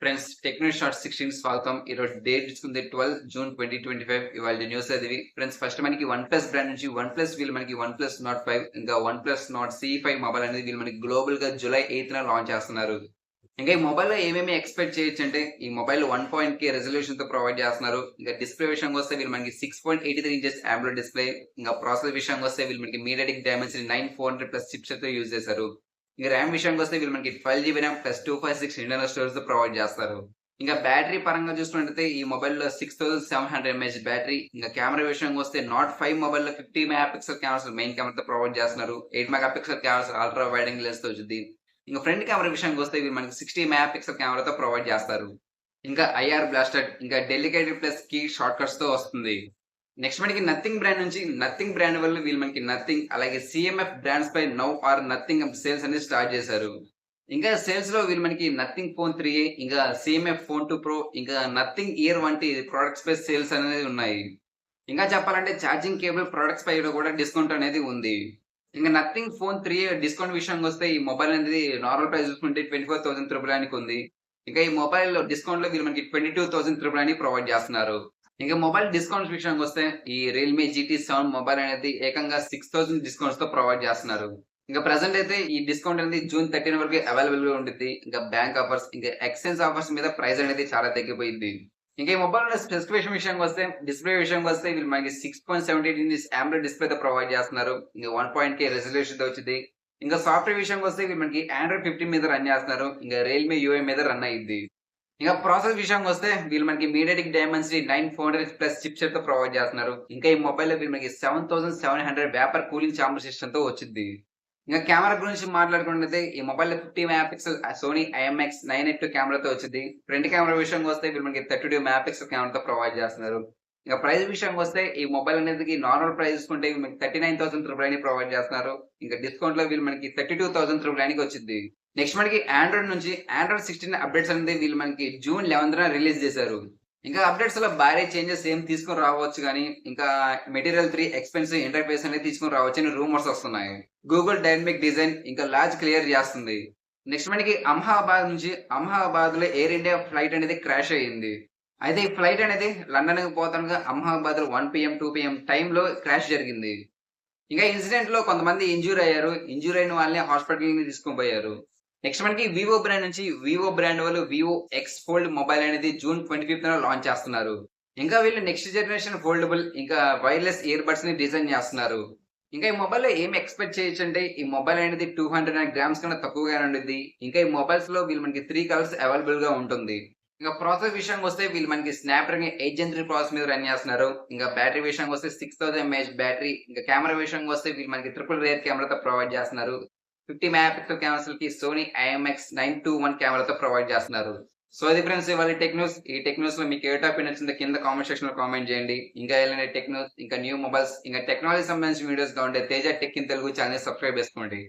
Friends techno short 16 స్వాగతం. ఈరోజు date తీసుకుంది 12 జూన్ 2025. ఇవాళ న్యూస్ అది ఫ్రెండ్స్. ఫస్ట్ మనకి వన్ ప్లస్ బ్రాండ్ నుంచి వన్ ప్లస్ వీళ్ళు మనకి వన్ ప్లస్ నాట్ 5 ఇంకా one plus not C5 mobile అనేది వీళ్ళు మనకి గ్లోబల్ గా జూలై 8న లాంచ్ చేస్తున్నారు. ఇంకా ఈ మొబైల్ లో ఏమేమి ఎక్స్పెక్ట్ చేయొచ్చు అంటే ఈ మొబైల్ 1.K రెజల్యూషన్ తో ప్రొవైడ్ చేస్తున్నారు. ఇంకా డిస్ప్లే విషయానికి వస్తే వీళ్ళు మనకి 6.83 ఇంచెస్ AMOLED డిస్ప్లే. ఇంకా ప్రాసెసర్ విషయానికి వస్తే వీళ్ళు మనకి MediaTek Dimensity 9400+ చిప్సెట్ తో యూజ్ చేశారు. ఇంకా ర్యామ్ విషయానికి వస్తే వీళ్ళు మనకి 12GB RAM plus 256 internal storage తో ప్రొవైడ్ చేస్తారు. ఇంకా బ్యాటరీ పరంగా చూసుకున్నట్లయితే ఈ మొబైల్లో 6700 mAh బ్యాటరీ. ఇంకా కెమెరా విషయానికి వస్తే నాట్ 5 మొబైల్లో 50 మెగాపిక్సెల్ కెమెరాస్ మెయిన్ కెమెరాతో ప్రొవైడ్ చేస్తున్నారు. 8 megapixel cameras ultra wide angle lens తో వచ్చింది. ఇంకా ఫ్రంట్ కెమెరా విషయానికి వస్తే వీళ్ళు మనకి 60 మెగాపిక్సెల్ కెమెరాతో ప్రొవైడ్ చేస్తారు. ఇంకా ఐఆర్ బ్లాస్టర్ ఇంకా dedicated plus key shortcuts తో వస్తుంది. నెక్స్ట్ మనకి నథింగ్ బ్రాండ్ నుంచి నథింగ్ బ్రాండ్ వల్ల వీళ్ళు మనకి నథింగ్ అలాగే CMF బ్రాండ్స్ పై నౌ ఆర్ నథింగ్ సేల్స్ అనేది స్టార్ట్ చేశారు. ఇంకా సేల్స్ లో వీళ్ళు మనకి నథింగ్ ఫోన్ 3A ఇంకా CMF ఫోన్ 2 Pro ఇంకా నథింగ్ ఇయర్ వంటి ప్రొడక్ట్స్ పై సేల్స్ అనేది ఉన్నాయి. ఇంకా చెప్పాలంటే ఛార్జింగ్ కేబుల్ ప్రొడక్ట్స్ పై కూడా డిస్కౌంట్ అనేది ఉంది. ఇంకా నథింగ్ ఫోన్ 3A డిస్కౌంట్ విషయానికి వస్తే ఈ మొబైల్ అనేది నార్మల్ ప్రైస్ చూసుకుంటే 24,000 ఉంది. ఇంకా ఈ మొబైల్ డిస్కౌంట్ లో వీళ్ళు మనకి 22,000 ప్రొవైడ్ చేస్తున్నారు. ఇంకా మొబైల్ డిస్కౌంట్స్ విషయానికి వస్తే ఈ రియల్మీ GT7 మొబైల్ అనేది ఏకంగా 6,000 డిస్కౌంట్స్ తో ప్రొవైడ్ చేస్తున్నారు. ఇంకా ప్రెసెంట్ అయితే ఈ డిస్కౌంట్ అనేది జూన్ 13 వరకు అవైలబుల్ గా ఉంటుంది. ఇంకా బ్యాంక్ ఆఫర్స్ ఇంకా ఎక్స్చేంజ్ ఆఫర్స్ మీద ప్రైస్ అనేది చాలా తగ్గిపోయింది. ఇంకా ఈ మొబైల్ స్పెసిఫికేషన్ విషయానికి వస్తే డిస్ప్లే విషయానికి వస్తే వీళ్ళు మనకి 6.78 ఇంచెస్ AMOLED డిస్ప్లే తో ప్రొవైడ్ చేస్తున్నారు. ఇంకా 1.K రెజల్యూషన్ తో వచ్చింది. ఇంకా సాఫ్ట్వేర్ విషయానికి వస్తే వీళ్ళు మనకి Android 15 మీద రన్ చేస్తున్నారు. ఇంకా రియల్మీ UI మీద రన్ అయ్యింది. ఇంకా ప్రాసెస్ విషయానికి వస్తే వీళ్ళు మనకి MediaTek Dimensity 9400+ చిప్సెట్ తో ప్రొవైడ్ చేస్తున్నారు. ఇంకా ఈ మొబైల్ లో వీళ్ళు మనకి 7700 వేపర్ కూలింగ్ ఛాంబర్ సిస్టమ్ తో వచ్చింది. ఇంకా కెమెరా గురించి మాట్లాడుకుంటే ఈ మొబైల్ లో 50 మెగాపిక్సెల్ Sony IMX982 కెమెరాతో వచ్చింది. ఫ్రంట్ కెమెరా విషయానికి వస్తే వీళ్ళు మనకి 32 మెగాపిక్సెల్ కెమెరాతో ప్రొవైడ్ చేస్తున్నారు. ఇంకా ప్రైస్ విషయానికి వస్తే ఈ మొబైల్ అనేది నార్మల్ ప్రైస్ చూసుకుంటే మనకి 39,000 ప్రొవైడ్ చేస్తున్నారు. ఇంకా డిస్కౌంట్ లో వీళ్ళు మనకి 32,000 వచ్చింది. నెక్స్ట్ మనకి ఆండ్రాయిడ్ నుంచి Android 16 అప్డేట్స్ అనేది వీళ్ళు మనకి జూన్ 11న రిలీజ్ చేశారు. ఇంకా అప్డేట్స్ లో భారీ చేంజెస్ ఏం తీసుకొని రావచ్చు కానీ ఇంకా మెటీరియల్ 3 ఎక్స్పెన్సివ్ ఇంటర్ఫేస్ అనేది తీసుకొని రావచ్చు అని రూమర్స్ వస్తున్నాయి. గూగుల్ డైనమిక్ డిజైన్ ఇంకా లార్జ్ క్లియర్ చేస్తుంది. నెక్స్ట్ మనకి అహ్మదాబాద్ లో ఎయిర్ ఇండియా ఫ్లైట్ అనేది క్రాష్ అయ్యింది. అయితే ఈ ఫ్లైట్ అనేది లండన్ కి పోతానుగా అహ్మదాబాద్ లో 1 PM 2 PM టైంలో క్రాష్ జరిగింది. ఇంకా ఇన్సిడెంట్ లో కొంతమంది ఇంజూర్ అయ్యారు. ఇంజూర్ అయిన వాళ్ళని హాస్పిటల్ కి తీసుకొని పోయారు. నెక్స్ట్ మనకి వివో బ్రాండ్ నుంచి వివో బ్రాండ్ వాళ్ళు వివో ఎక్స్ ఫోల్డ్ మొబైల్ అనేది జూన్ 25న లాంచ్ చేస్తున్నారు. ఇంకా వీళ్ళు నెక్స్ట్ జనరేషన్ ఫోల్డబుల్ ఇంకా వైర్లెస్ ఇయర్ బడ్స్ ని డిజైన్ చేస్తున్నారు. ఇంకా ఈ మొబైల్ లో ఏం ఎక్స్పెక్ట్ చేయొచ్చు అంటే ఈ మొబైల్ అనేది 209 గ్రామ్స్ కన్నా తక్కువగా ఉంటుంది. ఇంకా ఈ మొబైల్స్ లో వీళ్ళు మనకి 3 కలర్స్ అవైలబుల్ గా ఉంటుంది. ఇంకా ప్రాసెస్ విషయానికి వస్తే వీళ్ళు మనకి స్నాప్డ్రాగన్ 8 Gen 3 ప్రాసెస్ మీద రన్ చేస్తున్నారు. ఇంకా బ్యాటరీ విషయానికి వస్తే 6000 mAh బ్యాటరీ. ఇంకా కెమెరా విషయానికి వస్తే వీళ్ళు మనకి ట్రిపుల్ రేర్ కెమెరాతో ప్రొవైడ్ చేస్తున్నారు. 50 మెగాపిక్సెల్ కెమెరాస్ కి Sony IMX921 కెమెరాతో ప్రొవైడ్ చేస్తున్నారు. సో ఇది ఫ్రెండ్స్ ఇవాళ టెక్ న్యూస్. ఈ టెక్ న్యూస్ లో మీకు ఏ టాపిక్ నచ్చిందో కింద కామెంట్ సెక్షన్ లో కామెంట్ చేయండి. ఇంకా ఏదైనా టెక్ న్యూస్ ఇంకా న్యూ మొబైల్స్ ఇంకా టెక్నాలజీ సంబంధించిన వీడియోస్ గా ఉండే Teja tech in Telugu channel subscribe చేసుకోండి.